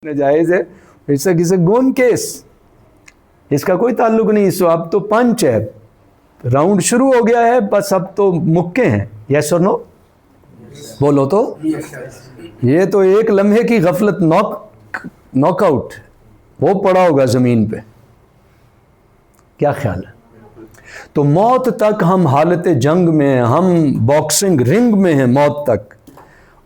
ناجائز ہے. It's a given case, اس کا کوئی تعلق نہیں. سو اب تو پنچ ہے, راؤنڈ شروع ہو گیا ہے, بس اب تو مکے ہیں. یس اور نو بولو تو. یہ تو ایک لمحے کی غفلت, ناک آؤٹ وہ پڑا ہوگا زمین پہ. کیا خیال ہے؟ تو موت تک ہم حالت جنگ میں ہیں, ہم باکسنگ رنگ میں ہیں موت تک.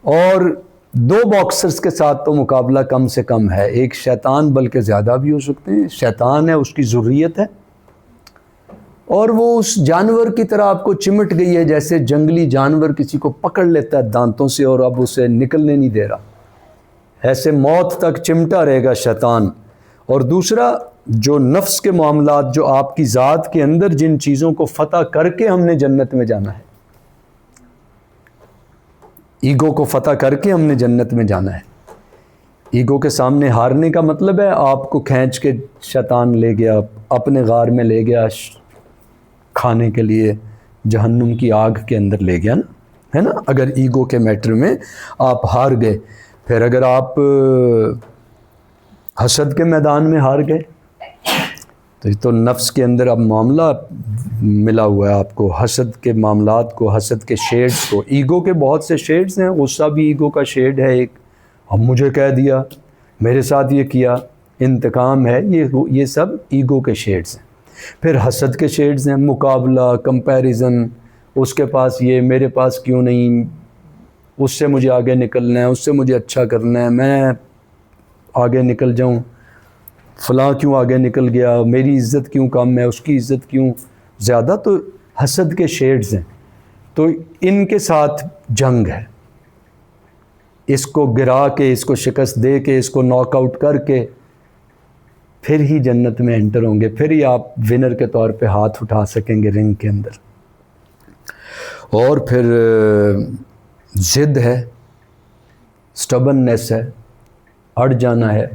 اور دو باکسرز کے ساتھ تو مقابلہ کم سے کم ہے. ایک شیطان, بلکہ زیادہ بھی ہو سکتے ہیں. شیطان ہے, اس کی ذریت ہے, اور وہ اس جانور کی طرح آپ کو چمٹ گئی ہے جیسے جنگلی جانور کسی کو پکڑ لیتا ہے دانتوں سے اور اب اسے نکلنے نہیں دے رہا. ایسے موت تک چمٹا رہے گا شیطان. اور دوسرا, جو نفس کے معاملات, جو آپ کی ذات کے اندر جن چیزوں کو فتح کر کے ہم نے جنت میں جانا ہے, ایگو کو فتح کر کے ہم نے جنت میں جانا ہے. ایگو کے سامنے ہارنے کا مطلب ہے آپ کو کھینچ کے شیطان لے گیا, اپنے غار میں لے گیا, کھانے کے لیے جہنم کی آگ کے اندر لے گیا نا, ہے نا. اگر ایگو کے میٹر میں آپ ہار گئے. پھر اگر آپ حسد کے میدان میں ہار گئے تو یہ تو نفس کے اندر اب معاملہ ملا ہوا ہے آپ کو, حسد کے معاملات کو, حسد کے شیڈز کو. ایگو کے بہت سے شیڈز ہیں. غصہ بھی ایگو کا شیڈ ہے ایک, اب مجھے کہہ دیا, میرے ساتھ یہ کیا, انتقام ہے, یہ سب ایگو کے شیڈز ہیں. پھر حسد کے شیڈز ہیں, مقابلہ, کمپیریزن, اس کے پاس یہ, میرے پاس کیوں نہیں, اس سے مجھے آگے نکلنا ہے, اس سے مجھے اچھا کرنا ہے, میں آگے نکل جاؤں, فلاں کیوں آگے نکل گیا, میری عزت کیوں کم ہے, اس کی عزت کیوں زیادہ. تو حسد کے شیڈز ہیں. تو ان کے ساتھ جنگ ہے. اس کو گرا کے, اس کو شکست دے کے, اس کو ناک آؤٹ کر کے پھر ہی جنت میں انٹر ہوں گے, پھر ہی آپ ونر کے طور پہ ہاتھ اٹھا سکیں گے رنگ کے اندر. اور پھر ضد ہے, سٹبننس ہے, اڑ جانا ہے.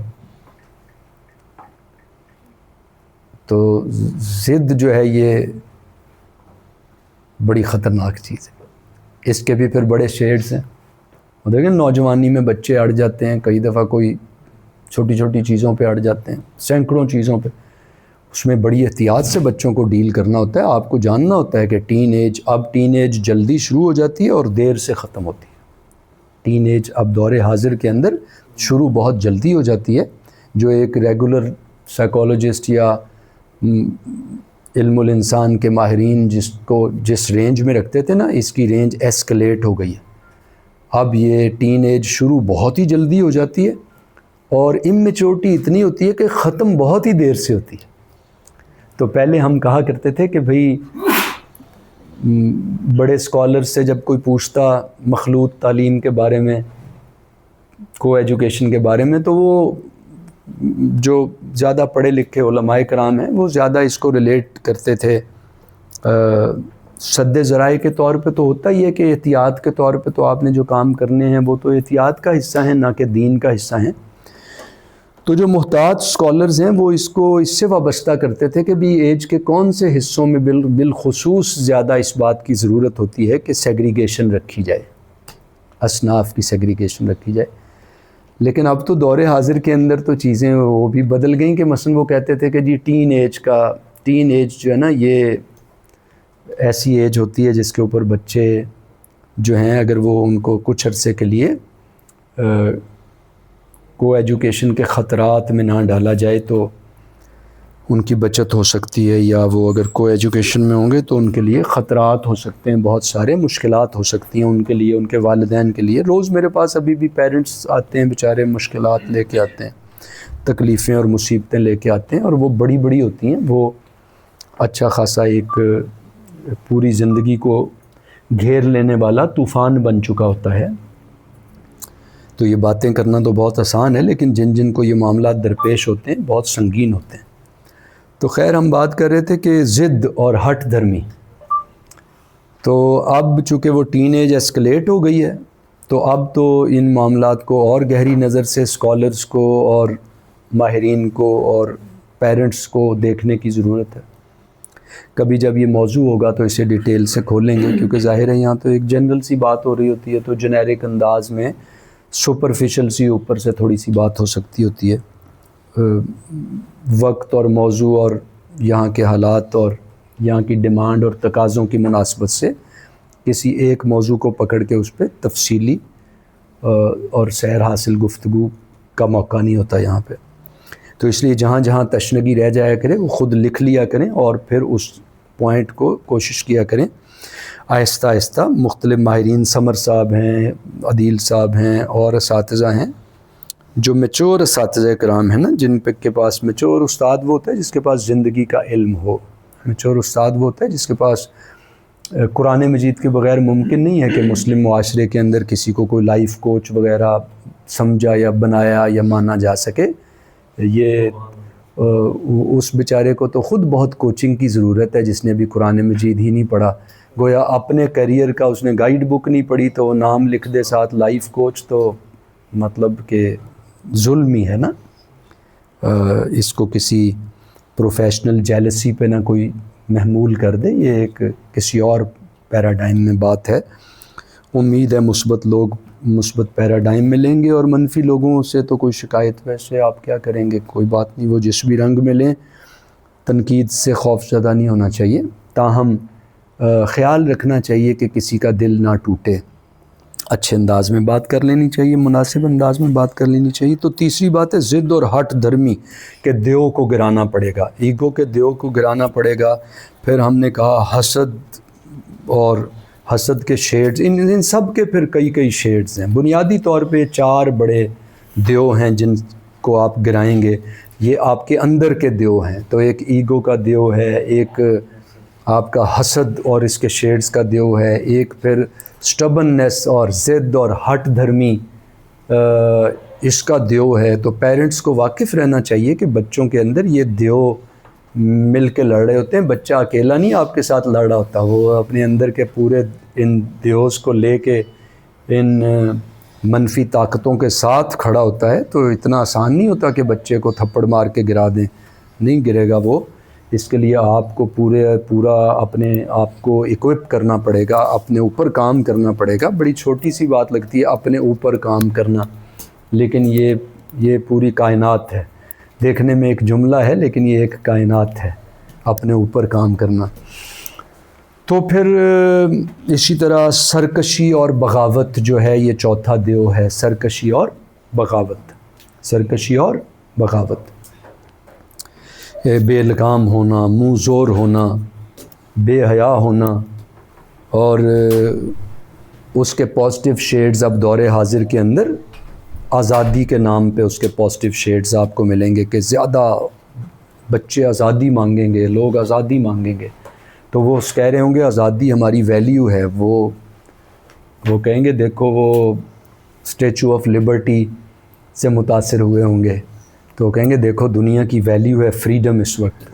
تو ضد جو ہے یہ بڑی خطرناک چیز ہے. اس کے بھی پھر بڑے شیڈز ہیں. اور دیکھیں نوجوانی میں بچے اڑ جاتے ہیں, کئی دفعہ کوئی چھوٹی چھوٹی چیزوں پہ اڑ جاتے ہیں, سینکڑوں چیزوں پہ. اس میں بڑی احتیاط سے بچوں کو ڈیل کرنا ہوتا ہے. آپ کو جاننا ہوتا ہے کہ اب ٹین ایج جلدی شروع ہو جاتی ہے اور دیر سے ختم ہوتی ہے. ٹین ایج اب دور حاضر کے اندر شروع بہت جلدی ہو جاتی ہے. جو ایک ریگولر سائیکالوجسٹ یا علم الانسان کے ماہرین جس رینج میں رکھتے تھے نا, اس کی رینج ایسکلیٹ ہو گئی ہے. اب یہ ٹین ایج شروع بہت ہی جلدی ہو جاتی ہے اور اممیچورٹی اتنی ہوتی ہے کہ ختم بہت ہی دیر سے ہوتی ہے. تو پہلے ہم کہا کرتے تھے کہ بھئی بڑے اسکالر سے جب کوئی پوچھتا مخلوط تعلیم کے بارے میں, کو ایجوکیشن کے بارے میں, تو وہ جو زیادہ پڑھے لکھے علماء کرام ہیں وہ زیادہ اس کو ریلیٹ کرتے تھے. سد ذرائع کے طور پہ تو ہوتا ہی ہے کہ احتیاط کے طور پہ تو آپ نے جو کام کرنے ہیں وہ تو احتیاط کا حصہ ہیں, نہ کہ دین کا حصہ ہیں. تو جو محتاط اسکالرز ہیں وہ اس کو اس سے وابستہ کرتے تھے کہ بھی ایج کے کون سے حصوں میں بالخصوص زیادہ اس بات کی ضرورت ہوتی ہے کہ سیگریگیشن رکھی جائے, اصناف کی سیگریگیشن رکھی جائے. لیکن اب تو دور حاضر کے اندر تو چیزیں وہ بھی بدل گئیں کہ مثلا وہ کہتے تھے کہ جی ٹین ایج جو ہے نا, یہ ایسی ایج ہوتی ہے جس کے اوپر بچے جو ہیں اگر وہ ان کو کچھ عرصے کے لیے کو ایجوکیشن کے خطرات میں نہ ڈالا جائے تو ان کی بچت ہو سکتی ہے, یا وہ اگر کو ایجوکیشن میں ہوں گے تو ان کے لیے خطرات ہو سکتے ہیں, بہت سارے مشکلات ہو سکتی ہیں ان کے لیے, ان کے والدین کے لیے. روز میرے پاس ابھی بھی پیرنٹس آتے ہیں بیچارے, مشکلات لے کے آتے ہیں, تکلیفیں اور مصیبتیں لے کے آتے ہیں, اور وہ بڑی بڑی ہوتی ہیں. وہ اچھا خاصا ایک پوری زندگی کو گھیر لینے والا طوفان بن چکا ہوتا ہے. تو یہ باتیں کرنا تو بہت آسان ہے, لیکن جن کو یہ معاملات درپیش ہوتے ہیں بہت سنگین ہوتے ہیں. تو خیر ہم بات کر رہے تھے کہ ضد اور ہٹ دھرمی. تو اب چونکہ وہ ٹین ایج ایسکلیٹ ہو گئی ہے تو اب تو ان معاملات کو اور گہری نظر سے اسکالرز کو اور ماہرین کو اور پیرنٹس کو دیکھنے کی ضرورت ہے. کبھی جب یہ موضوع ہوگا تو اسے ڈیٹیل سے کھولیں گے, کیونکہ ظاہر ہے یہاں تو ایک جنرل سی بات ہو رہی ہوتی ہے, تو جنیرک انداز میں سپرفیشل سی اوپر سے تھوڑی سی بات ہو سکتی ہوتی ہے، وقت اور موضوع اور یہاں کے حالات اور یہاں کی ڈیمانڈ اور تقاضوں کی مناسبت سے کسی ایک موضوع کو پکڑ کے اس پہ تفصیلی اور سیر حاصل گفتگو کا موقع نہیں ہوتا یہاں پہ. تو اس لیے جہاں جہاں تشنگی رہ جایا کرے وہ خود لکھ لیا کریں اور پھر اس پوائنٹ کو کوشش کیا کریں آہستہ آہستہ. مختلف ماہرین، سمر صاحب ہیں، عدیل صاحب ہیں، اور اساتذہ ہیں جو میچور اساتذہ کرام ہیں نا، جن کے پاس میچور استاد وہ ہوتا ہے جس کے پاس زندگی کا علم ہو. میچور استاد وہ ہوتا ہے جس کے پاس قرآن مجید کے بغیر ممکن نہیں ہے کہ مسلم معاشرے کے اندر کسی کو کوئی لائف کوچ وغیرہ سمجھا یا بنایا یا مانا جا سکے. یہ اس بیچارے کو تو خود بہت کوچنگ کی ضرورت ہے جس نے بھی قرآن مجید ہی نہیں پڑھا. گویا اپنے کیریئر کا اس نے گائیڈ بک نہیں پڑھی تو وہ نام لکھ دے ساتھ لائف کوچ، تو مطلب کہ ظلم ہی ہے نا. اس کو کسی پروفیشنل جیلسی پہ نہ کوئی محمول کر دے، یہ ایک کسی اور پیراڈائم میں بات ہے. امید ہے مثبت لوگ مثبت پیراڈائم میں لیں گے، اور منفی لوگوں سے تو کوئی شکایت ویسے آپ کیا کریں گے، کوئی بات نہیں، وہ جس بھی رنگ میں لیں. تنقید سے خوف زدہ نہیں ہونا چاہیے، تاہم خیال رکھنا چاہیے کہ کسی کا دل نہ ٹوٹے. اچھے انداز میں بات کر لینی چاہیے، مناسب انداز میں بات کر لینی چاہیے. تو تیسری بات ہے ضد اور ہٹ دھرمی کے دیو کو گرانا پڑے گا، ایگو کے دیو کو گرانا پڑے گا. پھر ہم نے کہا حسد اور حسد کے شیڈز، ان سب کے پھر کئی شیڈز ہیں. بنیادی طور پہ 4 بڑے دیو ہیں جن کو آپ گرائیں گے. یہ آپ کے اندر کے دیو ہیں. تو ایک ایگو کا دیو ہے، ایک آپ کا حسد اور اس کے شیڈز کا دیو ہے، ایک پھر سٹبننس اور ضد اور ہٹ دھرمی اس کا دیو ہے. تو پیرنٹس کو واقف رہنا چاہیے کہ بچوں کے اندر یہ دیو مل کے لڑ رہے ہوتے ہیں. بچہ اکیلا نہیں آپ کے ساتھ لڑ رہا ہوتا، وہ اپنے اندر کے پورے ان دیوز کو لے کے ان منفی طاقتوں کے ساتھ کھڑا ہوتا ہے. تو اتنا آسان نہیں ہوتا کہ بچے کو تھپڑ مار کے گرا دیں، نہیں گرے گا وہ. اس کے لیے آپ کو پورا اپنے آپ کو اکوپ کرنا پڑے گا، اپنے اوپر کام کرنا پڑے گا. بڑی چھوٹی سی بات لگتی ہے اپنے اوپر کام کرنا، لیکن یہ پوری کائنات ہے. دیکھنے میں ایک جملہ ہے لیکن یہ ایک کائنات ہے، اپنے اوپر کام کرنا. تو پھر اسی طرح سرکشی اور بغاوت جو ہے یہ چوتھا دیو ہے. سرکشی اور بغاوت، سرکشی اور بغاوت، بے لگام ہونا، منہ زور ہونا، بے حیا ہونا. اور اس کے پازیٹیو شیڈز اب دور حاضر کے اندر آزادی کے نام پہ اس کے پازیٹیو شیڈز آپ کو ملیں گے کہ زیادہ بچے آزادی مانگیں گے، لوگ آزادی مانگیں گے. تو وہ کہہ رہے ہوں گے آزادی ہماری ویلیو ہے. وہ کہیں گے دیکھو وہ اسٹیچو آف لبرٹی سے متاثر ہوئے ہوں گے، تو کہیں گے دیکھو دنیا کی ویلیو ہے فریڈم اس وقت.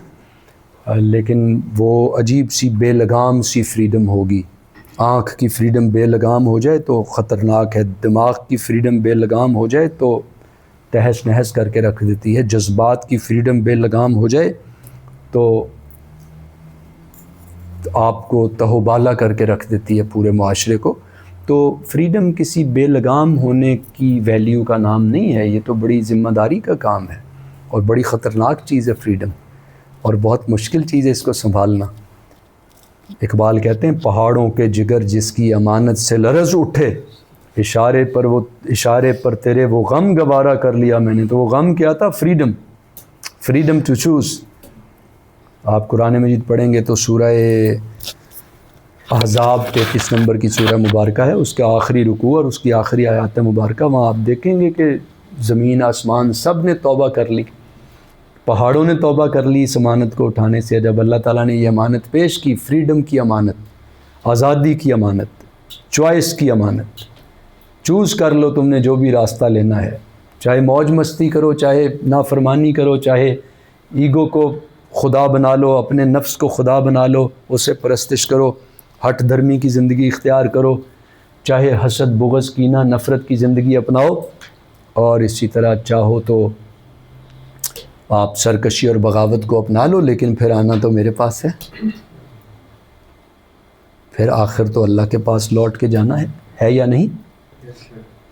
لیکن وہ عجیب سی بے لگام سی فریڈم ہوگی. آنکھ کی فریڈم بے لگام ہو جائے تو خطرناک ہے. دماغ کی فریڈم بے لگام ہو جائے تو تہس نہس کر کے رکھ دیتی ہے. جذبات کی فریڈم بے لگام ہو جائے تو آپ کو تہوبالا کر کے رکھ دیتی ہے پورے معاشرے کو. تو فریڈم کسی بے لگام ہونے کی ویلیو کا نام نہیں ہے. یہ تو بڑی ذمہ داری کا کام ہے اور بڑی خطرناک چیز ہے فریڈم، اور بہت مشکل چیز ہے اس کو سنبھالنا. اقبال کہتے ہیں پہاڑوں کے جگر جس کی امانت سے لرز اٹھے، اشارے پر تیرے وہ غم گوارا کر لیا میں نے. تو وہ غم کیا تھا؟ Freedom to choose. آپ قرآن مجید پڑھیں گے تو سورہ احزاب 33 نمبر کی سورہ مبارکہ ہے، اس کے آخری رکوع اور اس کی آخری آیات مبارکہ، وہاں آپ دیکھیں گے کہ زمین آسمان سب نے توبہ کر لی. پہاڑوں نے توبہ کر لی اس امانت کو اٹھانے سے. جب اللہ تعالیٰ نے یہ امانت پیش کی، فریڈم کی امانت، آزادی کی امانت، چوائس کی امانت، چوز کر لو تم نے جو بھی راستہ لینا ہے، چاہے موج مستی کرو، چاہے نافرمانی کرو، چاہے ایگو کو خدا بنا لو، اپنے نفس کو خدا بنا لو، اسے پرستش کرو، ہٹ دھرمی کی زندگی اختیار کرو، چاہے حسد بغض کینہ نفرت کی زندگی اپناؤ، اور اسی طرح چاہو تو آپ سرکشی اور بغاوت کو اپنا لو. لیکن پھر آنا تو میرے پاس پھر آخر تو اللہ کے پاس لوٹ کے جانا ہے یا نہیں؟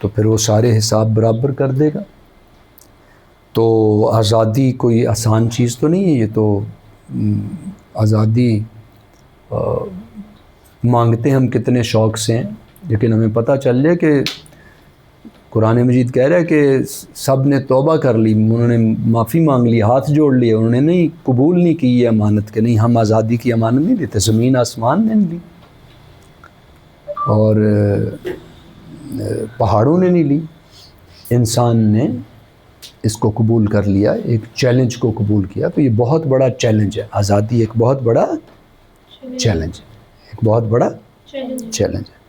تو پھر وہ سارے حساب برابر کر دے گا. تو آزادی کوئی آسان چیز تو نہیں ہے. یہ تو آزادی مانگتے ہم کتنے شوق سے ہیں، لیکن ہمیں پتہ چل جائے کہ قرآن مجید کہہ رہا ہے کہ سب نے توبہ کر لی، انہوں نے معافی مانگ لی، ہاتھ جوڑ لیے، انہوں نے نہیں قبول نہیں کی یہ امانت کہ نہیں ہم آزادی کی امانت نہیں دیتے. زمین آسمان نے لی اور پہاڑوں نے نہیں لی، انسان نے اس کو قبول کر لیا، ایک چیلنج کو قبول کیا. تو یہ بہت بڑا چیلنج ہے، آزادی ایک بہت بڑا چیلنج ہے، ایک بہت بڑا چیلنج ہے.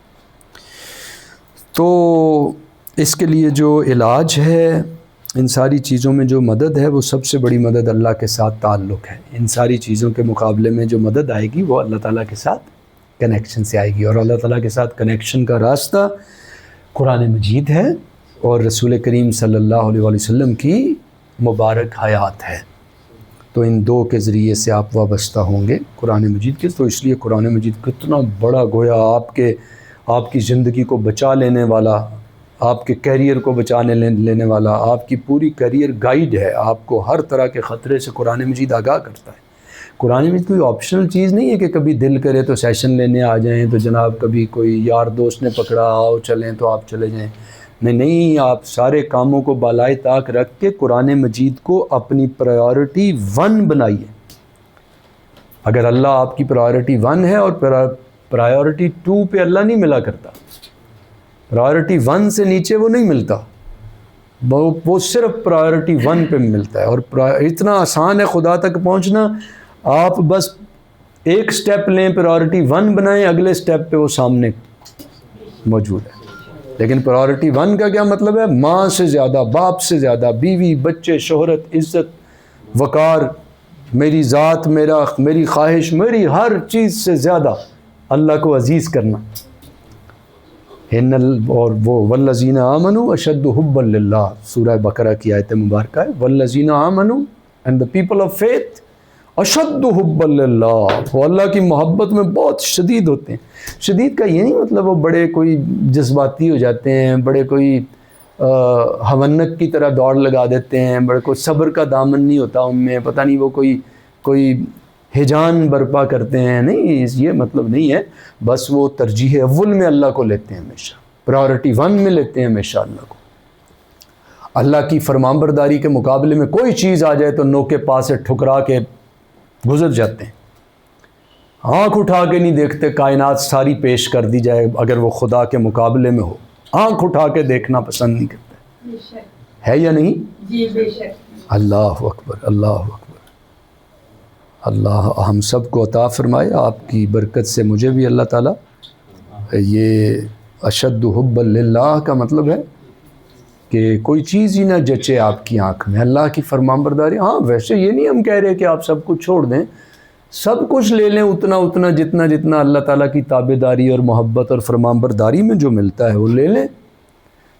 تو اس کے لیے جو علاج ہے، ان ساری چیزوں میں جو مدد ہے، وہ سب سے بڑی مدد اللہ کے ساتھ تعلق ہے. ان ساری چیزوں کے مقابلے میں جو مدد آئے گی وہ اللہ تعالیٰ کے ساتھ کنیکشن سے آئے گی، اور اللہ تعالیٰ کے ساتھ کنیکشن کا راستہ قرآن مجید ہے اور رسول کریم صلی اللہ علیہ وسلم کی مبارک حیات ہے. تو ان دو کے ذریعے سے آپ وابستہ ہوں گے قرآن مجید کے. تو اس لیے قرآن مجید کتنا بڑا گویا آپ کی زندگی کو بچا لینے والا، آپ کے کیریئر کو بچانے لینے والا، آپ کی پوری کیریئر گائیڈ ہے. آپ کو ہر طرح کے خطرے سے قرآن مجید آگاہ کرتا ہے. قرآن مجید کوئی آپشنل چیز نہیں ہے کہ کبھی دل کرے تو سیشن لینے آ جائیں، تو جناب کبھی کوئی یار دوست نے پکڑا آؤ چلیں تو آپ چلے جائیں. نہیں، آپ سارے کاموں کو بالائے طاق رکھ کے قرآن مجید کو اپنی پرائیورٹی 1 بنائیے. اگر اللہ آپ کی پرائیورٹی 1 ہے، اور پرائیورٹی 2 پہ اللہ نہیں ملا کرتا، پرائیورٹی 1 سے نیچے وہ نہیں ملتا، وہ صرف پرائیورٹی 1 پہ ملتا ہے. اور اتنا آسان ہے خدا تک پہنچنا. آپ بس ایک سٹیپ لیں، پرائیورٹی 1 بنائیں، اگلے سٹیپ پہ وہ سامنے موجود ہے. لیکن پرائیورٹی 1 کا کیا مطلب ہے؟ ماں سے زیادہ، باپ سے زیادہ، بیوی، بچے، شہرت، عزت، وقار، میری ذات، میری خواہش، میری ہر چیز سے زیادہ اللہ کو عزیز کرنا. اور وہ والذین آمنوا اشد حبا للہ، سورہ بقرہ کی آیت مبارکہ ہے. والذین آمنوا and the people of faith اشد حبا للہ، وہ اللہ کی محبت میں بہت شدید ہوتے ہیں. شدید کا یہ نہیں مطلب وہ بڑے کوئی جذباتی ہو جاتے ہیں، بڑے کوئی ہونک کی طرح دوڑ لگا دیتے ہیں، بڑے کوئی صبر کا دامن نہیں ہوتا ان میں، پتہ نہیں وہ کوئی ہجان برپا کرتے ہیں. نہیں، یہ مطلب نہیں ہے. بس وہ ترجیح اول میں اللہ کو لیتے ہیں، ہمیشہ پرائیورٹی 1 میں لیتے ہیں ہمیشہ اللہ کو. اللہ کی فرمانبرداری کے مقابلے میں کوئی چیز آ جائے تو نوکے پاس سے ٹھکرا کے گزر جاتے ہیں. آنکھ اٹھا کے نہیں دیکھتے، کائنات ساری پیش کر دی جائے اگر وہ خدا کے مقابلے میں ہو، آنکھ اٹھا کے دیکھنا پسند نہیں کرتے. ہے یا نہیں؟ جی بے شک. اللہ اکبر، اللہ اکبر. اللہ ہم سب کو عطا فرمائے آپ کی برکت سے. مجھے بھی اللہ تعالیٰ یہ اشد حب للہ کا مطلب ہے کہ کوئی چیز ہی نہ جچے آپ کی آنکھ میں، اللہ کی فرمانبرداری. ہاں ویسے یہ نہیں ہم کہہ رہے کہ آپ سب کچھ چھوڑ دیں، سب کچھ لے لیں، اتنا جتنا اللہ تعالیٰ کی تابعداری اور محبت اور فرمانبرداری میں جو ملتا ہے وہ لے لیں.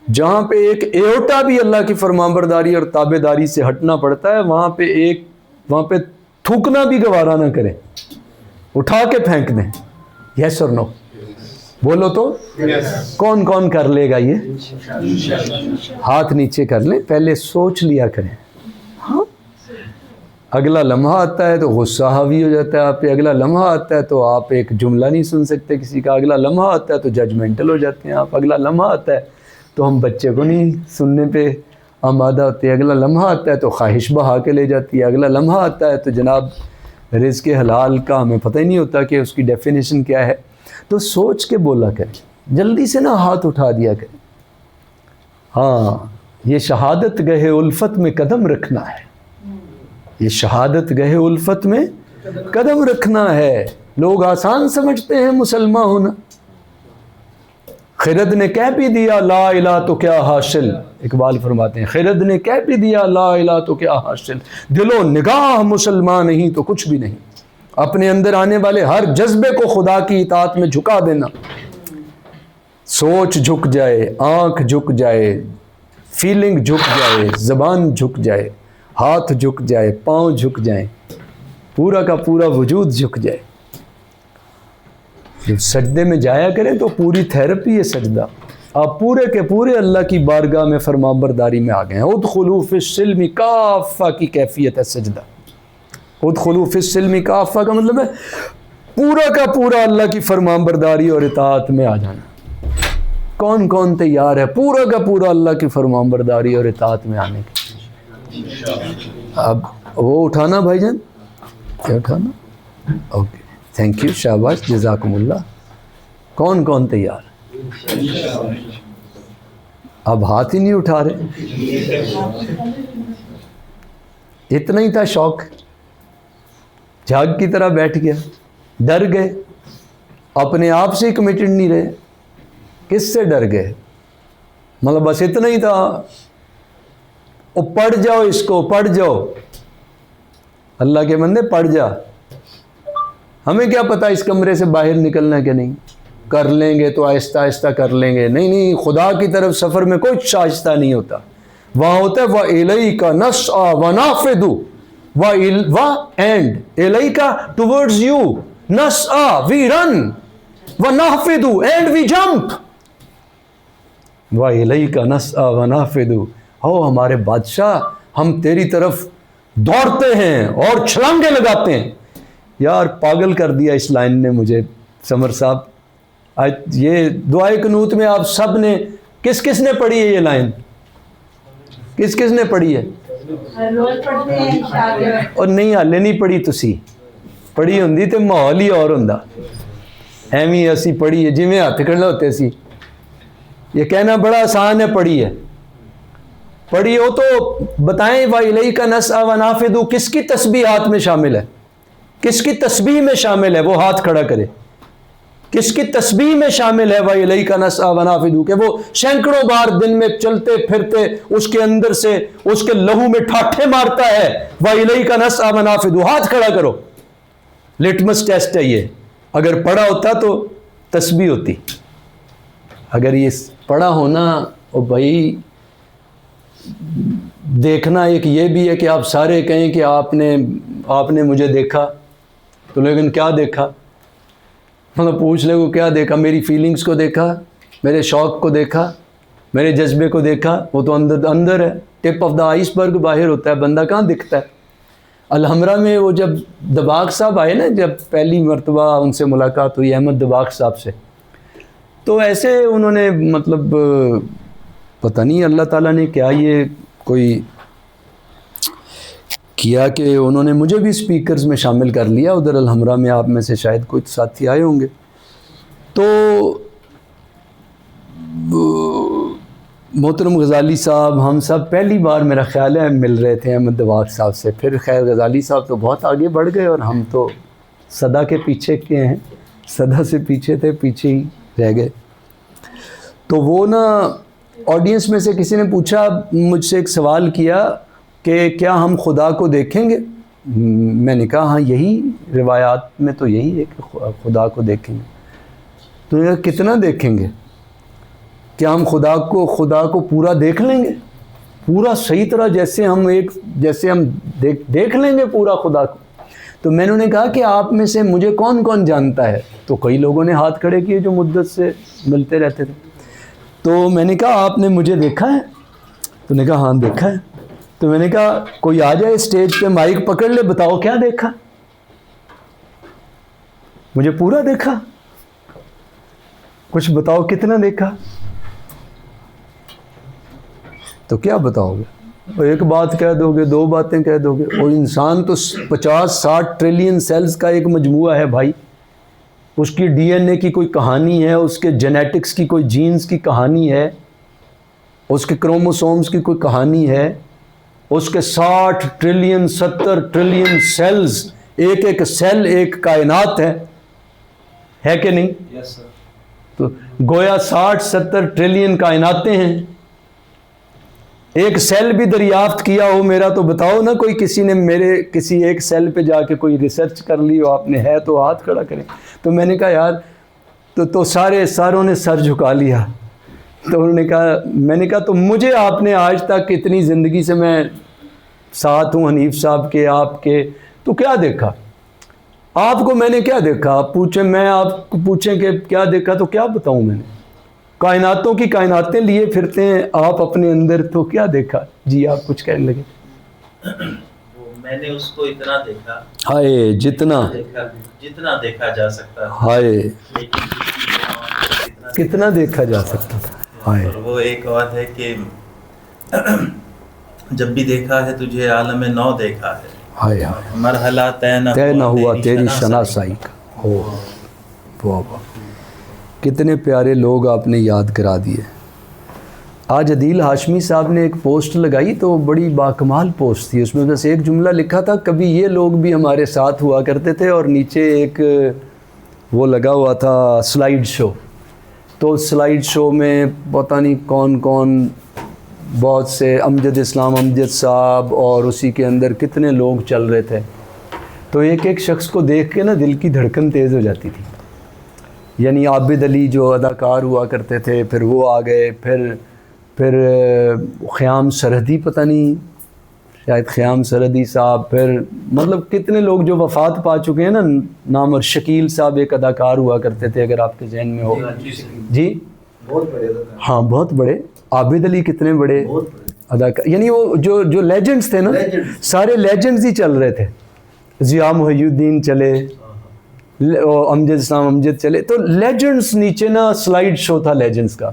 جہاں پہ ایک ایوٹا بھی اللہ کی فرمانبرداری اور تابعداری سے ہٹنا پڑتا ہے، وہاں پہ تھوکنا بھی گوارا نہ کریں، اٹھا کے پھینک دیں. یس اور نو بولو تو کون کون کر لے گا یہ؟ ہاتھ نیچے کر لیں، پہلے سوچ لیا کریں. ہاں، اگلا لمحہ آتا ہے تو غصہ حاوی ہو جاتا ہے آپ پہ، اگلا لمحہ آتا ہے تو آپ ایک جملہ نہیں سن سکتے کسی کا، اگلا لمحہ آتا ہے تو ججمنٹل ہو جاتے ہیں آپ، اگلا لمحہ آتا ہے تو ہم بچے کو نہیں سننے پہ آمادہ ہوتے ہیں، اگلا لمحہ آتا ہے تو خواہش بہا کے لے جاتی ہے، اگلا لمحہ آتا ہے تو جناب رزق حلال کا ہمیں پتہ ہی نہیں ہوتا کہ اس کی ڈیفینیشن کیا ہے. تو سوچ کے بولا کریں، جلدی سے نہ ہاتھ اٹھا دیا کریں. ہاں، یہ شہادت گہے الفت میں قدم رکھنا ہے، یہ شہادت گہے الفت میں قدم رکھنا ہے. لوگ آسان سمجھتے ہیں مسلمان ہونا. خرد نے کہہ بھی دیا لا الہ تو کیا حاصل، اقبال فرماتے ہیں خرد نے کہہ بھی دیا لا الہ تو کیا حاصل، دل و نگاہ مسلمان نہیں تو کچھ بھی نہیں. اپنے اندر آنے والے ہر جذبے کو خدا کی اطاعت میں جھکا دینا. سوچ جھک جائے، آنکھ جھک جائے، فیلنگ جھک جائے، زبان جھک جائے، ہاتھ جھک جائے، پاؤں جھک جائیں، پورا کا پورا وجود جھک جائے. جب سجدے میں جایا کریں تو پوری تھیراپی ہے سجدہ. آپ پورے کے پورے اللہ کی بارگاہ میں فرما برداری میں آ گئے ہیں. ادخلوا فی السلم کافہ کی کیفیت ہے سجدہ. ادخلوا فی السلم کافہ کا مطلب ہے پورا کا پورا اللہ کی فرمان برداری اور اطاعت میں آ جانا. کون کون تیار ہے پورا کا پورا اللہ کی فرمان برداری اور اطاعت میں آنے کے؟ اب وہ اٹھانا بھائی جان، کیا اٹھانا؟ اوکے، تھینک یو، شاباش، جزاکم اللہ. کون کون تیار؟ اب ہاتھ ہی نہیں اٹھا رہے. اتنا ہی تھا شوق، جھاگ کی طرح بیٹھ گیا. ڈر گئے، اپنے آپ سے کمیٹڈ نہیں رہے. کس سے ڈر گئے؟ مطلب بس اتنا ہی تھا، او پڑھ جاؤ، اس کو پڑھ جاؤ. اللہ کے بندے پڑھ جا. ہمیں کیا پتا اس کمرے سے باہر نکلنا کہ نہیں، کر لیں گے تو آہستہ آہستہ کر لیں گے. نہیں نہیں، خدا کی طرف سفر میں کوئی آہستہ نہیں ہوتا. وہاں ہوتا ہے وَإِلَيْكَ نَسْعَى وَنَحْفِظُ and إِلَيْكَ towards you نَسْعَى we run وَنَحْفِظُ and we jump. وَإِلَيْكَ نَسْعَى وَنَحْفِظُ، ہو ہمارے بادشاہ، ہم تیری طرف دوڑتے ہیں اور چھلانگیں لگاتے ہیں. یار پاگل کر دیا اس لائن نے مجھے سمر صاحب. آج یہ دعائے قنوت میں آپ سب نے کس کس نے پڑھی ہے یہ لائن؟ کس کس نے پڑھی ہے؟ اور نہیں ہالے نہیں پڑھی، تسی پڑھی ہوندی تے ماحول ہی اور ہوندا. ایویں اسی پڑھی ہے جویں ہاتھ کھڑے ہوتے سی. یہ کہنا بڑا آسان ہے، پڑھی ہے. پڑھی ہو تو بتائیں وَإِلَيْكَ نَسْعَى وَنَحْفِظُ کس کی تسبیحات میں شامل ہے؟ کس کی تسبیح میں شامل ہے؟ وہ ہاتھ کھڑا کرے. کس کی تسبیح میں شامل ہے وَإِلَيْكَ نَسْعَى وَنَحْفِظُ کہ وہ سینکڑوں بار دن میں چلتے پھرتے اس کے اندر سے اس کے لہو میں ٹھاٹھے مارتا ہے. وَإِلَيْكَ نَسْعَى وَنَحْفِظُ ہاتھ کھڑا کرو. لٹمس ٹیسٹ ہے یہ. اگر پڑھا ہوتا تو تسبیح ہوتی. اگر یہ پڑھا ہونا، او بھائی دیکھنا ایک یہ بھی ہے کہ آپ سارے کہیں کہ آپ نے مجھے دیکھا، تو لیکن کیا دیکھا؟ مطلب پوچھ لے کو کیا دیکھا؟ میری فیلنگز کو دیکھا، میرے شوق کو دیکھا، میرے جذبے کو دیکھا. وہ تو اندر ہے، ٹپ آف دا آئس برگ باہر ہوتا ہے، بندہ کہاں دکھتا ہے. الحمرہ میں وہ جب دباغ صاحب آئے نا، جب پہلی مرتبہ ان سے ملاقات ہوئی احمد دباغ صاحب سے، تو ایسے انہوں نے مطلب پتہ نہیں اللہ تعالیٰ نے کیا یہ کوئی کیا کہ انہوں نے مجھے بھی اسپیکرز میں شامل کر لیا ادھر الحمرہ میں. آپ میں سے شاید کچھ ساتھی آئے ہوں گے. تو محترم غزالی صاحب، ہم سب پہلی بار میرا خیال ہے مل رہے تھے احمد دباغ صاحب سے. پھر خیر غزالی صاحب تو بہت آگے بڑھ گئے اور ہم تو صدا کے پیچھے کے ہیں، صدا سے پیچھے تھے، پیچھے ہی رہ گئے. تو وہ نا آڈینس میں سے کسی نے پوچھا، مجھ سے ایک سوال کیا کہ کیا ہم خدا کو دیکھیں گے؟ میں نے کہا ہاں، یہی روایات میں تو یہی ہے کہ خدا کو دیکھیں گے. تو نے کہا کتنا دیکھیں گے؟ کیا ہم خدا کو پورا دیکھ لیں گے؟ پورا صحیح طرح جیسے ہم دیکھ لیں گے پورا خدا کو؟ تو میں نے کہا کہ آپ میں سے مجھے کون کون جانتا ہے؟ تو کئی لوگوں نے ہاتھ کھڑے کیے جو مدت سے ملتے رہتے تھے. تو میں نے کہا آپ نے مجھے دیکھا ہے؟ تو نے کہا ہاں دیکھا ہے. تو میں نے کہا کوئی آ جائے اسٹیج پہ، مائک پکڑ لے، بتاؤ کیا دیکھا؟ مجھے پورا دیکھا؟ کچھ بتاؤ کتنا دیکھا؟ تو کیا بتاؤ گے؟ ایک بات کہہ دو گے، دو باتیں کہہ دو گے. اور انسان تو 50-60 ٹریلین سیلز کا ایک مجموعہ ہے بھائی. اس کی ڈی این اے کی کوئی کہانی ہے، اس کے جینیٹکس کی کوئی جینز کی کہانی ہے، اس کے کروموسومز کی کوئی کہانی ہے، اس کے 60 ٹریلین 70 ٹریلین سیلز، ایک ایک سیل ایک کائنات ہے کہ نہیں؟ یس سر. تو گویا 60-70 ٹریلین کائناتیں ہیں. ایک سیل بھی دریافت کیا ہو میرا تو بتاؤ نا. کوئی کسی نے میرے کسی ایک سیل پہ جا کے کوئی ریسرچ کر لی ہو آپ نے، ہے تو ہاتھ کھڑا کریں. تو میں نے کہا یار تو ساروں نے سر جھکا لیا. تو انہوں نے کہا، میں نے کہا تو مجھے آپ نے آج تک اتنی زندگی سے میں ساتھ ہوں حنیف صاحب کے، آپ کے، تو کیا دیکھا؟ آپ کو میں نے کیا دیکھا؟ آپ پوچھیں، میں آپ کو پوچھیں کہ کیا دیکھا تو کیا بتاؤں میں نے؟ کائناتوں کی کائناتیں لیے پھرتے ہیں آپ اپنے اندر، تو کیا دیکھا؟ جی آپ کچھ کہنے لگے۔ میں نے اس کو اتنا دیکھا، ہائے جتنا دیکھا جا سکتا تھا، ہائے کتنا دیکھا جا سکتا تھا۔ ہائے اور وہ ایک اور ہے کہ جب بھی دیکھا ہے تجھے عالم نو دیکھا ہے، ہائے ہائے مرحلہ طے نہ ہوا تیری شناسائی کا۔ ہو واہ واہ، کتنے پیارے لوگ آپ نے یاد کرا دیے۔ آج عدیل ہاشمی صاحب نے ایک پوسٹ لگائی تو بڑی باکمال پوسٹ تھی، اس میں بس ایک جملہ لکھا تھا، کبھی یہ لوگ بھی ہمارے ساتھ ہوا کرتے تھے، اور نیچے ایک وہ لگا ہوا تھا سلائیڈ شو۔ تو سلائیڈ شو میں پتہ نہیں کون کون، بہت سے، امجد اسلام امجد صاحب، اور اسی کے اندر کتنے لوگ چل رہے تھے۔ تو ایک ایک شخص کو دیکھ کے نا دل کی دھڑکن تیز ہو جاتی تھی۔ یعنی عابد علی جو اداکار ہوا کرتے تھے، پھر وہ آ گئے، پھر خیام سرحدی، پتہ نہیں شاید خیام سرحدی صاحب، پھر مطلب کتنے لوگ جو وفات پا چکے ہیں نا، نام، اور شکیل صاحب ایک اداکار ہوا کرتے تھے، اگر آپ کے ذہن میں ہو۔ جی بہت بڑے، ہاں بہت بڑے۔ عابد علی کتنے بڑے اداکار، یعنی وہ جو لیجنڈز تھے نا، سارے لیجنڈز ہی چل رہے تھے۔ ضیاء محی الدین چلے، امجد اسلام امجد چلے، تو لیجنڈز نیچے نا سلائیڈ شو تھا لیجنڈز کا،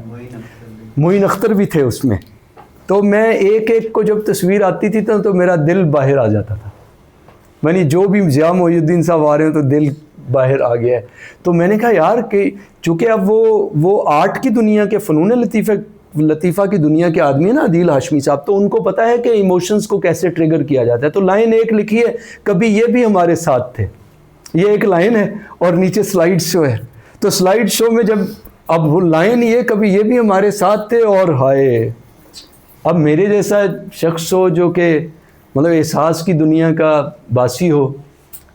معین اختر بھی تھے اس میں۔ تو میں ایک ایک کو جب تصویر آتی تھی تو میرا دل باہر آ جاتا تھا، یعنی جو بھی ضیاء محی الدین صاحب آ رہے ہیں تو دل باہر آ گیا ہے۔ تو میں نے کہا یار کہ چونکہ اب وہ آرٹ کی دنیا کے، فنون لطیفہ کی دنیا کے آدمی ہیں نا عدیل ہاشمی صاحب، تو ان کو پتہ ہے کہ ایموشنز کو کیسے ٹریگر کیا جاتا ہے۔ تو لائن ایک لکھی ہے، کبھی یہ بھی ہمارے ساتھ تھے، یہ ایک لائن ہے، اور نیچے سلائیڈ شو ہے۔ تو سلائیڈ شو میں جب اب وہ لائن یہ، کبھی یہ بھی ہمارے ساتھ تھے، اور ہائے، اب میرے جیسا شخص ہو جو کہ مطلب احساس کی دنیا کا باسی ہو،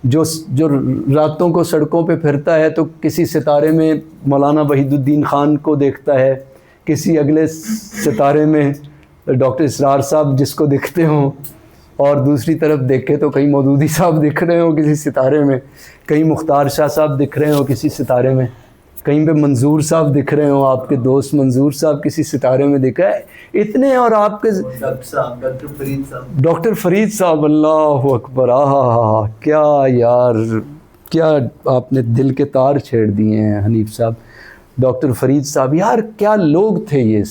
جو راتوں کو سڑکوں پہ پھرتا ہے تو کسی ستارے میں مولانا وحید الدین خان کو دیکھتا ہے، کسی اگلے ستارے میں ڈاکٹر اسرار صاحب جس کو دکھتے ہوں، اور دوسری طرف دیکھے تو کہیں مودودی صاحب دکھ رہے ہوں کسی ستارے میں، کہیں مختار شاہ صاحب دکھ رہے ہوں کسی ستارے میں، کہیں پہ منظور صاحب دکھ رہے ہوں، آپ کے دوست منظور صاحب کسی ستارے میں دکھا ہے اتنے، اور آپ کے ڈاکٹر فرید صاحب، اللہ اکبر، آہا کیا یار، کیا آپ نے دل کے تار چھیڑ دیے ہیں حنیف صاحب۔ ڈاکٹر فرید صاحب، یار کیا لوگ تھے یہ۔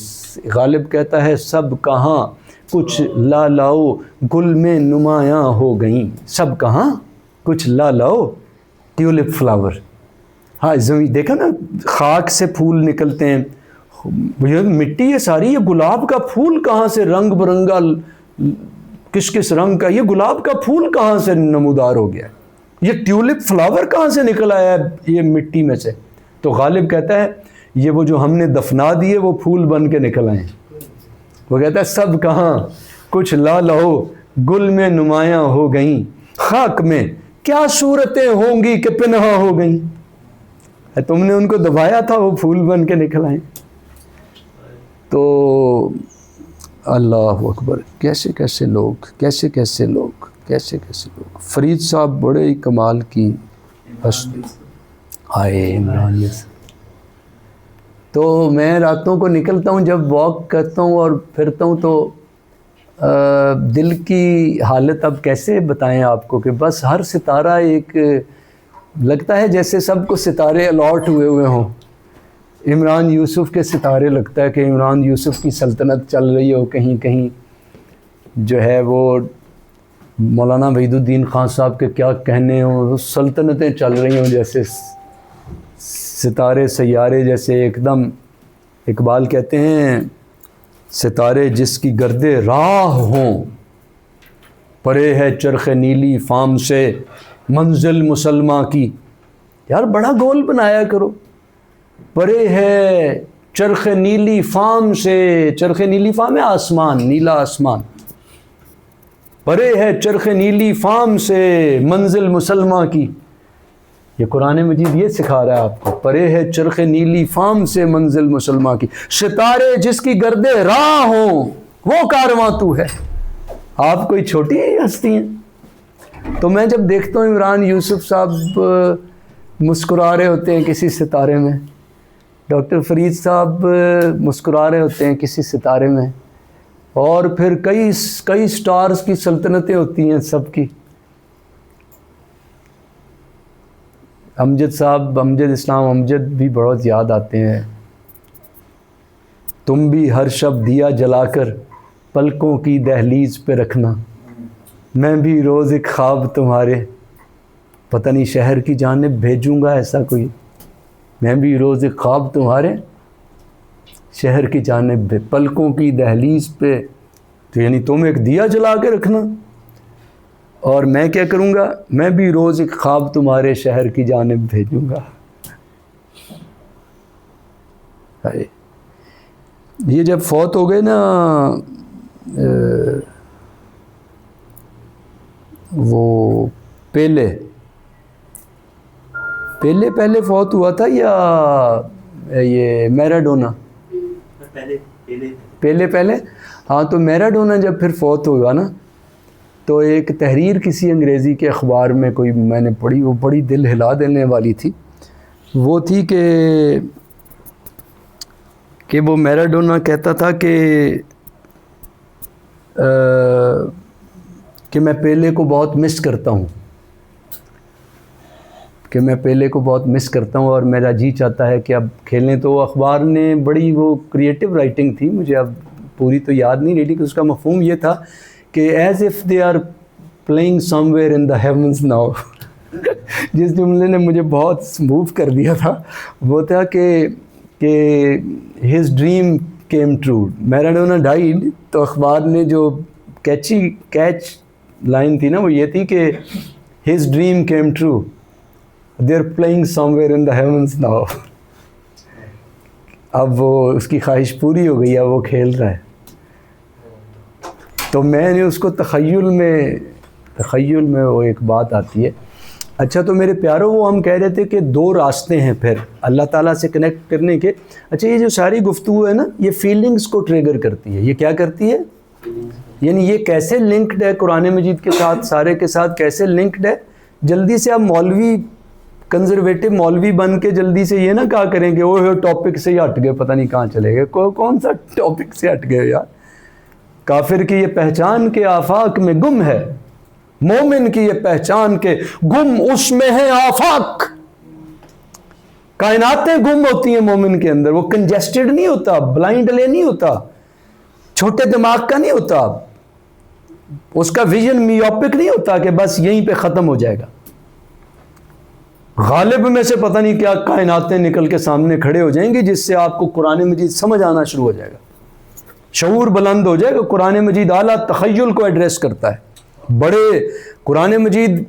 غالب کہتا ہے سب کہاں کچھ لالاؤ گل میں نمایاں ہو گئیں، سب کہاں کچھ لالاؤ ٹیولپ فلاور۔ ہاں زمین دیکھا نا، خاک سے پھول نکلتے ہیں، مٹی یہ ساری، یہ گلاب کا پھول کہاں سے رنگ برنگا، کس رنگ کا، یہ گلاب کا پھول کہاں سے نمودار ہو گیا، یہ ٹیولپ فلاور کہاں سے نکل آیا ہے یہ مٹی میں سے۔ تو غالب کہتا ہے یہ وہ جو ہم نے دفنا دیے وہ پھول بن کے نکل آئے۔ وہ کہتا ہے سب کہاں کچھ لالو گل میں نمایاں ہو گئیں، خاک میں کیا صورتیں ہوں گی کہ پنہاں ہو گئیں، تم نے ان کو دبایا تھا وہ پھول بن کے نکل آئے۔ تو اللہ اکبر، کیسے کیسے لوگ، کیسے کیسے لوگ، کیسے کیسے لوگ۔ فرید صاحب بڑے ہی کمال کی ہستی، ہائے عمران یس۔ تو میں راتوں کو نکلتا ہوں جب واک کرتا ہوں اور پھرتا ہوں، تو دل کی حالت اب کیسے بتائیں آپ کو، کہ بس ہر ستارہ ایک لگتا ہے جیسے سب کو ستارے الاٹ ہوئے ہوں۔ عمران یوسف کے ستارے لگتا ہے کہ عمران یوسف کی سلطنت چل رہی ہو، کہیں کہیں جو ہے وہ مولانا وحید الدین خان صاحب کے کیا کہنے ہوں، سلطنتیں چل رہی ہوں، جیسے ستارے سیارے جیسے ایک دم۔ اقبال کہتے ہیں ستارے جس کی گرد راہ ہوں، پرے ہے چرخ نیلی فام سے منزل مسلمہ کی۔ یار بڑا گول بنایا کرو، پرے ہے چرخ نیلی فام سے، چرخ نیلی فام ہے آسمان، نیلا آسمان، پرے ہے چرخ نیلی فام سے منزل مسلمہ کی۔ یہ قرآن مجید یہ سکھا رہا ہے آپ کو، پرے ہے چرخ نیلی فام سے منزل مسلمہ کی، ستارے جس کی گرد راہ ہوں وہ کارواں تو ہے۔ آپ کوئی چھوٹی ہستی ہیں۔ تو میں جب دیکھتا ہوں عمران یوسف صاحب مسکرا رہے ہوتے ہیں کسی ستارے میں، ڈاکٹر فرید صاحب مسکرا رہے ہوتے ہیں کسی ستارے میں، اور پھر کئی سٹارز کی سلطنتیں ہوتی ہیں سب کی. امجد صاحب، امجد اسلام امجد بھی بہت یاد آتے ہیں. تم بھی ہر شب دیا جلا کر پلکوں کی دہلیز پہ رکھنا، میں بھی روز ایک خواب تمہارے پتہ نہیں شہر کی جانب بھیجوں گا، ایسا کوئی، میں بھی روز ایک خواب تمہارے شہر کی جانب پلکوں کی دہلیز پہ. تو یعنی تم ایک دیا جلا کے رکھنا، اور میں کیا کروں گا، میں بھی روز ایک خواب تمہارے شہر کی جانب بھیجوں گا. یہ جب فوت ہو گئے نا وہ پہلے فوت ہوا تھا یا یہ میراڈونا؟ پہلے ہاں. تو میراڈونا جب پھر فوت ہوا نا، تو ایک تحریر کسی انگریزی کے اخبار میں کوئی میں نے پڑھی، وہ بڑی دل ہلا دینے والی تھی. وہ تھی کہ وہ میراڈونا کہتا تھا کہ میں پہلے کو بہت مس کرتا ہوں، اور میرا جی چاہتا ہے کہ اب کھیلیں. تو اخبار نے بڑی وہ کریٹو رائٹنگ تھی، مجھے اب پوری تو یاد نہیں رہی، لیکن اس کا مفہوم یہ تھا کہ as if they are playing somewhere in the heavens now. جس جملے نے مجھے بہت موو کر دیا تھا وہ تھا کہ his dream came true. Maradona died, تو اخبار نے جو کیچ لائن تھی نا وہ یہ تھی کہ his dream came true, they are playing somewhere in the heavens now. اب وہ اس کی خواہش پوری ہو گئی ہے، وہ کھیل رہا ہے. تو میں نے اس کو تخیل میں وہ ایک بات آتی ہے. اچھا تو میرے پیاروں، وہ ہم کہہ رہے تھے کہ 2 راستے ہیں پھر اللہ تعالیٰ سے کنیکٹ کرنے کے. اچھا یہ جو ساری گفتگو ہے نا، یہ فیلنگز کو ٹریگر کرتی ہے. یہ کیا کرتی ہے؟ یعنی یہ کیسے لنکڈ ہے قرآن مجید کے ساتھ، سارے کے ساتھ کیسے لنکڈ ہے. جلدی سے آپ مولوی، کنزرویٹو مولوی بن کے جلدی سے یہ نہ کہا کریں کہ وہ ٹاپک سے ہی ہٹ گئے، پتہ نہیں کہاں چلے گئے. کون سا ٹاپک سے ہٹ گئے یار؟ کافر کی یہ پہچان کے آفاق میں گم ہے، مومن کی یہ پہچان کے گم اس میں ہے آفاق. کائناتیں گم ہوتی ہیں مومن کے اندر. وہ کنجسٹڈ نہیں ہوتا، بلائنڈلی نہیں ہوتا، چھوٹے دماغ کا نہیں ہوتا، اس کا ویژن میوپک نہیں ہوتا کہ بس یہیں پہ ختم ہو جائے گا. غالب میں سے پتہ نہیں کیا کائناتیں نکل کے سامنے کھڑے ہو جائیں گے، جس سے آپ کو قرآن مجید سمجھ آنا شروع ہو جائے گا، شعور بلند ہو جائے گا. قرآن مجید اعلیٰ تخیل کو ایڈریس کرتا ہے. بڑے قرآن مجید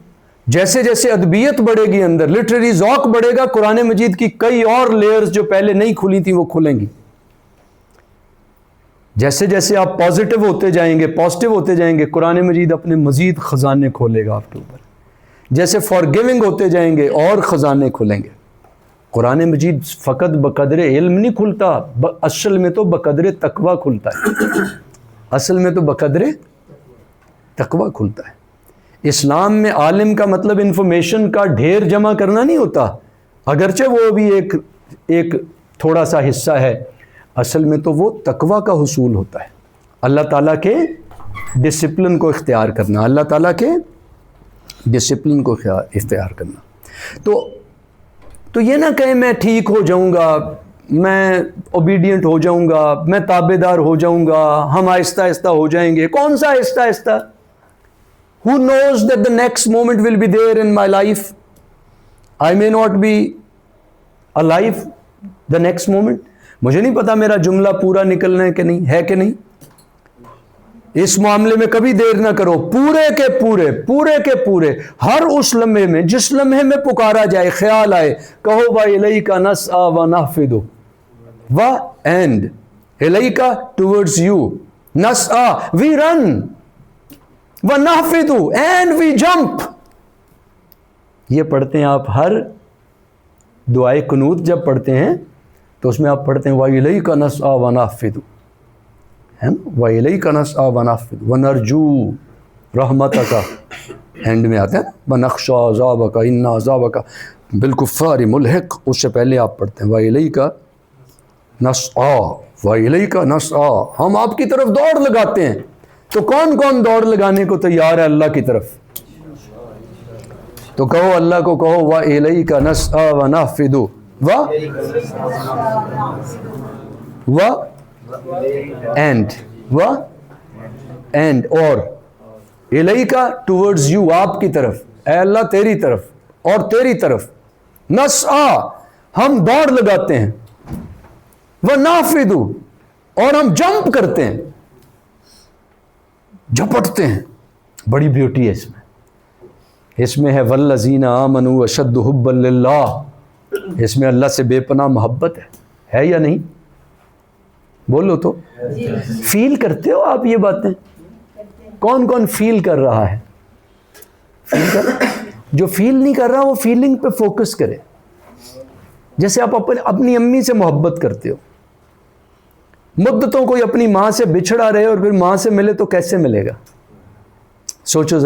جیسے جیسے ادبیت بڑھے گی، اندر لٹریری ذوق بڑھے گا، قرآن مجید کی کئی اور لیئرز جو پہلے نہیں کھلی تھیں وہ کھلیں گی. جیسے جیسے آپ پازیٹیو ہوتے جائیں گے قرآن مجید اپنے مزید خزانے کھولے گا آپ کے اوپر. جیسے فارگیونگ ہوتے جائیں گے اور خزانے کھلیں گے. قرآن مجید فقط بقدر علم نہیں کھلتا، اصل میں تو بقدر تقوی کھلتا ہے. اسلام میں عالم کا مطلب انفارمیشن کا ڈھیر جمع کرنا نہیں ہوتا، اگرچہ وہ بھی ایک تھوڑا سا حصہ ہے. اصل میں تو وہ تقوی کا حصول ہوتا ہے، اللہ تعالیٰ کے ڈسپلن کو اختیار کرنا، تو یہ نہ کہیں میں ٹھیک ہو جاؤں گا، میں اوبیڈینٹ ہو جاؤں گا، میں تابع دار ہو جاؤں گا، ہم آہستہ آہستہ ہو جائیں گے. کون سا آہستہ آہستہ؟ Who knows that the next moment will be there in my life? I may not be alive the next moment. مجھے نہیں پتا میرا جملہ پورا نکلنا ہے کہ نہیں. اس معاملے میں کبھی دیر نہ کرو، پورے کے پورے ہر اس لمحے میں، جس لمحے میں پکارا جائے، خیال آئے، کہو وَإِلَيْكَ نَسْعَى وَنَحْفِدُ وَأَنْڈ إِلَيْكَ towards you نَسْعَى we run وَنَحْفِدُ and we jump. یہ پڑھتے ہیں آپ ہر دعائے قنوت جب پڑھتے ہیں تو اس میں آپ پڑھتے ہیں وَإِلَيْكَ نَسْعَى وَنَحْفِدُ، ہے نا، وَإِلَيْكَ نَسْعَى وَنَحْفِدُ وَنَرْجُو رَحْمَتَكَ، اینڈ میں آتے ہیں وَنَخْشَىٰ عَذَابَكَ إِنَّ عَذَابَكَ بِالْكُفَّارِ مُلْحِقٌ. اس سے پہلے آپ پڑھتے ہیں وَإِلَيْكَ نسعا وإلیک نسعا، ہم آپ کی طرف دوڑ لگاتے ہیں. تو کون کون دوڑ لگانے کو تیار ہے اللہ کی طرف؟ تو کہو اللہ کو کہو وإلیک نسعا ونحفظ اینڈ اور الیکا ٹورڈز یو، آپ کی طرف، اے اللہ تیری طرف اور تیری طرف. نسعا ہم دوڑ لگاتے ہیں، ونحفظ اور ہم جمپ کرتے ہیں، جھپٹتے ہیں. بڑی بیوٹی ہے اس میں ہے والذین آمنوا اشد حبا للہ. اس میں اللہ سے بے پناہ محبت ہے یا نہیں؟ بولو تو. فیل کرتے ہو آپ یہ باتیں؟ کون کون فیل کر رہا ہے؟ جو فیل نہیں کر رہا وہ فیلنگ پہ فوکس کرے. جیسے آپ اپنی امی سے محبت کرتے ہو، مدتوں کوئی اپنی ماں سے بچھڑا رہے اور پھر ماں سے ملے تو کیسے ملے گا؟ سوچو ذرا.